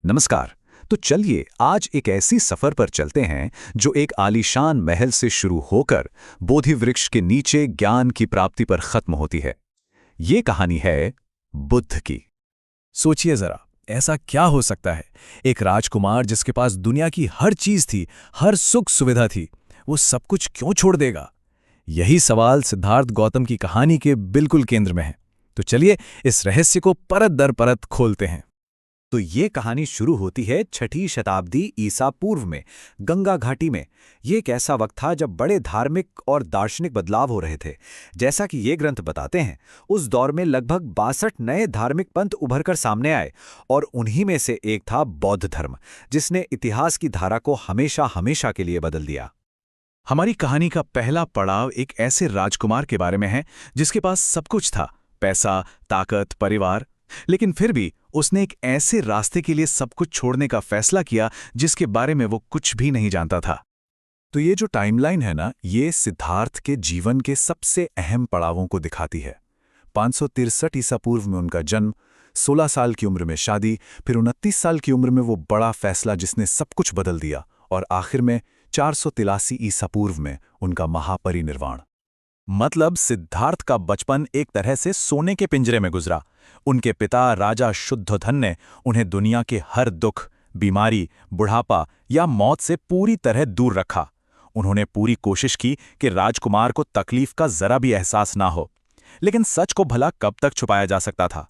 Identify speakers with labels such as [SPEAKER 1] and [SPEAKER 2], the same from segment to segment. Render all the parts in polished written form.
[SPEAKER 1] नमस्कार। तो चलिए आज एक ऐसी सफर पर चलते हैं जो एक आलीशान महल से शुरू होकर बोधि वृक्ष के नीचे ज्ञान की प्राप्ति पर खत्म होती है। ये कहानी है बुद्ध की।
[SPEAKER 2] सोचिए जरा, ऐसा क्या हो सकता है? एक राजकुमार जिसके पास दुनिया की हर चीज थी, हर सुख सुविधा थी, वो सब कुछ क्यों छोड़ देगा? यही सवाल सिद्धार्थ गौतम की कहानी के बिल्कुल केंद्र में है। तो चलिए इस रहस्य को परत दर परत खोलते हैं।
[SPEAKER 1] तो ये कहानी शुरू होती है 6ठी शताब्दी ईसा पूर्व में, गंगा घाटी में। ये एक ऐसा वक्त था जब बड़े धार्मिक और दार्शनिक बदलाव हो रहे थे। जैसा कि ये ग्रंथ बताते हैं, उस दौर में लगभग 62 नए धार्मिक पंथ उभरकर सामने आए और उन्हीं में से एक था बौद्ध धर्म, जिसने इतिहास की धारा को हमेशा हमेशा के लिए बदल दिया।
[SPEAKER 2] हमारी कहानी का पहला पड़ाव एक ऐसे राजकुमार के बारे में है जिसके पास सब कुछ था, पैसा, ताकत, परिवार। लेकिन फिर भी उसने एक ऐसे रास्ते के लिए सब कुछ छोड़ने का फैसला किया जिसके बारे में वो कुछ भी नहीं जानता था। तो ये जो टाइमलाइन है ना, ये सिद्धार्थ के जीवन के सबसे अहम पड़ावों को दिखाती है। 563 ईसा पूर्व में उनका जन्म, 16 साल की उम्र में शादी, फिर 29 साल की उम्र में वो बड़ा फैसला जिसने सब कुछ बदल दिया, और आखिर में 483 ईसा पूर्व में उनका महापरिनिर्वाण। मतलब सिद्धार्थ का बचपन एक तरह से सोने के पिंजरे में गुजरा। उनके पिता राजा शुद्धोधन ने उन्हें दुनिया के हर दुख, बीमारी, बुढ़ापा या मौत से पूरी तरह दूर रखा। उन्होंने पूरी कोशिश की कि राजकुमार को तकलीफ का जरा भी एहसास ना हो, लेकिन सच को भला कब तक छुपाया जा सकता था?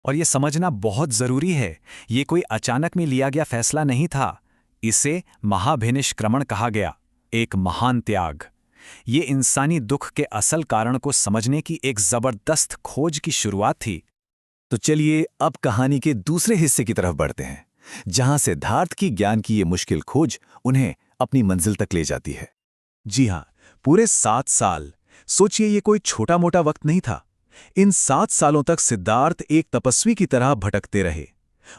[SPEAKER 3] और ये समझना बहुत जरूरी है, ये कोई अचानक में लिया गया फैसला नहीं था। इसे महाभिनिष्क्रमण कहा गया, एक महान त्याग। ये इंसानी दुख के असल कारण को समझने की एक जबरदस्त खोज की शुरुआत थी।
[SPEAKER 1] तो चलिए अब कहानी के दूसरे हिस्से की तरफ बढ़ते हैं, जहां सिद्धार्थ की ज्ञान की ये मुश्किल खोज उन्हें अपनी मंजिल तक ले जाती है।
[SPEAKER 2] जी हाँ, पूरे 7 साल। सोचिए, ये कोई छोटा मोटा वक्त नहीं था। इन 7 सालों तक सिद्धार्थ एक तपस्वी की तरह भटकते रहे।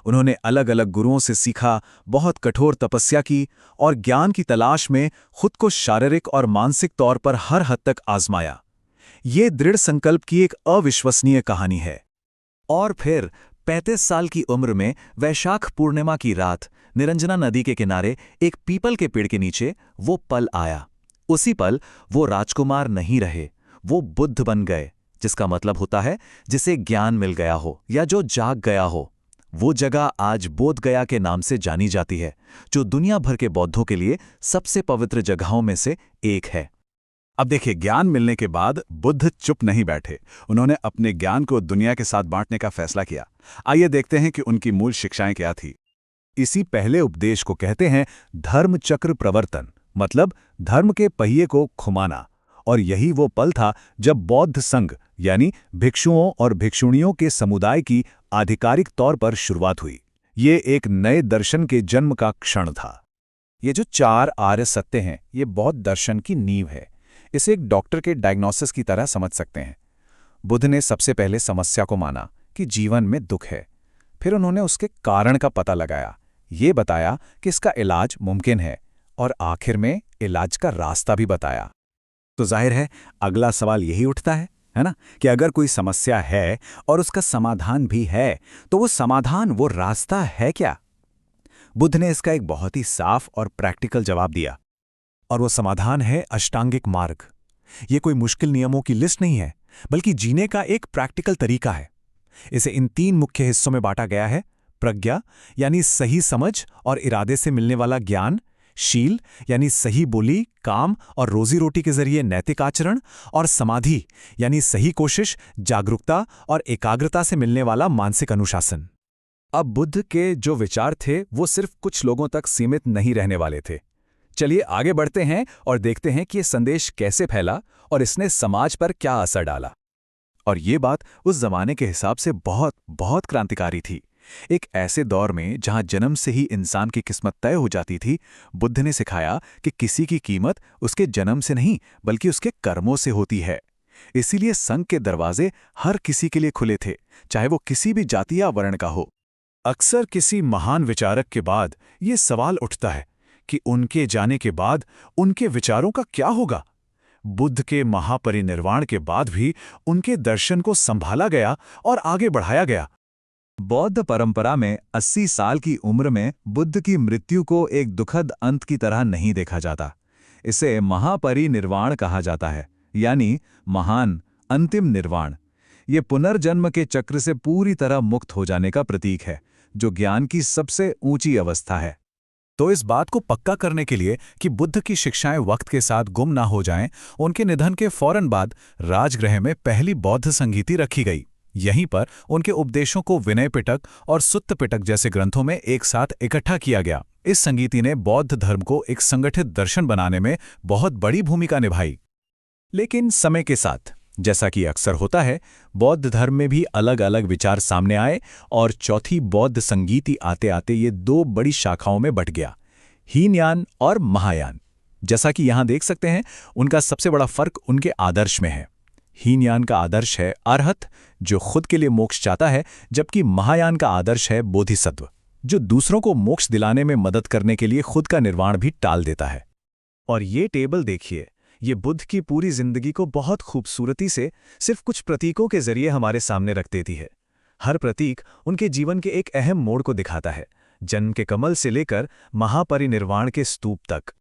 [SPEAKER 2] उन्होंने अलग अलग गुरुओं से सीखा, बहुत कठोर तपस्या की और ज्ञान की तलाश में खुद को शारीरिक और मानसिक तौर पर हर हद तक आजमाया। ये दृढ़ संकल्प की एक अविश्वसनीय कहानी है।
[SPEAKER 1] और फिर 35 साल की उम्र में वैशाख पूर्णिमा की रात निरंजना नदी के किनारे एक पीपल के पेड़ के नीचे वो पल आया। उसी पल वो राजकुमार नहीं रहे, वो बुद्ध बन गए, जिसका मतलब होता है जिसे ज्ञान मिल गया हो या जो जाग गया हो। वो जगह आज बोध गया के नाम से जानी जाती है, जो दुनिया भर के बौद्धों के लिए सबसे पवित्र जगहों में से एक है।
[SPEAKER 2] अब देखिए, ज्ञान मिलने के बाद बुद्ध चुप नहीं बैठे। उन्होंने अपने ज्ञान को दुनिया के साथ बांटने का फैसला किया। आइए देखते हैं कि उनकी मूल शिक्षाएं क्या थी। इसी पहले उपदेश को कहते हैं धर्म चक्र प्रवर्तन, मतलब धर्म के पहिए को घुमाना। और यही वो पल था जब बौद्ध संघ यानी भिक्षुओं और भिक्षुणियों के समुदाय की आधिकारिक तौर पर शुरुआत हुई। ये एक नए दर्शन के जन्म का क्षण था। ये जो 4 आर्य सत्य हैं, ये बौद्ध दर्शन की नींव है। इसे एक डॉक्टर के डायग्नोसिस की तरह समझ सकते हैं। बुद्ध ने सबसे पहले समस्या को माना कि जीवन में दुख है। फिर उन्होंने उसके कारण का पता लगाया, ये बताया कि इसका इलाज मुमकिन है, और आखिर में इलाज का रास्ता भी बताया। तो जाहिर है अगला सवाल यही उठता है ना, कि अगर कोई समस्या है और उसका समाधान भी है, तो वो समाधान, वो रास्ता है क्या? बुद्ध ने इसका एक बहुत ही साफ और प्रैक्टिकल जवाब दिया, और वो समाधान है अष्टांगिक मार्ग। ये कोई मुश्किल नियमों की लिस्ट नहीं है, बल्कि जीने का एक प्रैक्टिकल तरीका है। इसे इन 3 मुख्य हिस्सों में बांटा गया है: प्रज्ञा यानी सही समझ और इरादे से मिलने वाला ज्ञान, शील यानी सही बोली, काम और रोजी रोटी के जरिए नैतिक आचरण, और समाधि यानी सही कोशिश, जागरूकता और एकाग्रता से मिलने वाला मानसिक अनुशासन। अब बुद्ध के जो विचार थे वो सिर्फ कुछ लोगों तक सीमित नहीं रहने वाले थे। चलिए आगे बढ़ते हैं और देखते हैं कि ये संदेश कैसे फैला और इसने समाज पर क्या असर डाला। और ये बात उस जमाने के हिसाब से बहुत बहुत क्रांतिकारी थी। एक ऐसे दौर में जहां जन्म से ही इंसान की किस्मत तय हो जाती थी, बुद्ध ने सिखाया कि किसी की कीमत उसके जन्म से नहीं बल्कि उसके कर्मों से होती है। इसीलिए संघ के दरवाजे हर किसी के लिए खुले थे, चाहे वो किसी भी जाति या वर्ण का हो। अक्सर किसी महान विचारक के बाद ये सवाल उठता है कि उनके जाने के बाद उनके विचारों का क्या होगा। बुद्ध के महापरिनिर्वाण के बाद भी उनके दर्शन को संभाला गया और आगे बढ़ाया गया। बौद्ध परंपरा में 80 साल की उम्र में बुद्ध की मृत्यु को एक दुखद अंत की तरह नहीं देखा जाता। इसे महापरिनिर्वाण कहा जाता है, यानी महान अंतिम निर्वाण। ये पुनर्जन्म के चक्र से पूरी तरह मुक्त हो जाने का प्रतीक है, जो ज्ञान की सबसे ऊंची अवस्था है।
[SPEAKER 3] तो इस बात को पक्का करने के लिए कि बुद्ध की शिक्षाएं वक्त के साथ गुम ना हो जाएं, उनके निधन के फौरन बाद राजगृह में पहली बौद्ध संगीति रखी गई। यहीं पर उनके उपदेशों को विनय पिटक और सुत्त पिटक जैसे ग्रंथों में एक साथ इकट्ठा किया गया। इस संगीति ने बौद्ध धर्म को एक संगठित दर्शन बनाने में बहुत बड़ी भूमिका निभाई। लेकिन समय के साथ, जैसा कि अक्सर होता है, बौद्ध धर्म में भी अलग अलग विचार सामने आए और चौथी बौद्ध संगीति आते आते ये दो बड़ी शाखाओं में बंट गया, हीनयान और महायान। जैसा कि यहां देख सकते हैं, उनका सबसे बड़ा फर्क उनके आदर्श में है। हीनयान का आदर्श है अरहत, जो खुद के लिए मोक्ष चाहता है, जबकि महायान का आदर्श है बोधिसत्व, जो दूसरों को मोक्ष दिलाने में मदद करने के लिए खुद का निर्वाण भी टाल देता है।
[SPEAKER 1] और ये टेबल देखिए, ये बुद्ध की पूरी जिंदगी को बहुत खूबसूरती से सिर्फ कुछ प्रतीकों के जरिए हमारे सामने रख देती है। हर प्रतीक उनके जीवन के एक अहम मोड़ को दिखाता है, जन्म के कमल से लेकर महापरिनिर्वाण के स्तूप तक।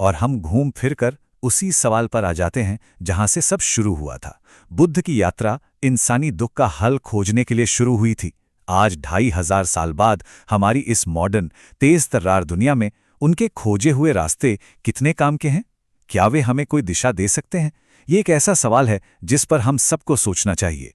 [SPEAKER 3] और हम घूम फिर कर उसी सवाल पर आ जाते हैं जहां से सब शुरू हुआ था। बुद्ध की यात्रा इंसानी दुख का हल खोजने के लिए शुरू हुई थी। आज 2500 साल बाद हमारी इस मॉडर्न तेज तर्रार दुनिया में उनके खोजे हुए रास्ते कितने काम के हैं? क्या वे हमें कोई दिशा दे सकते हैं? ये एक ऐसा सवाल है जिस पर हम सबको सोचना चाहिए।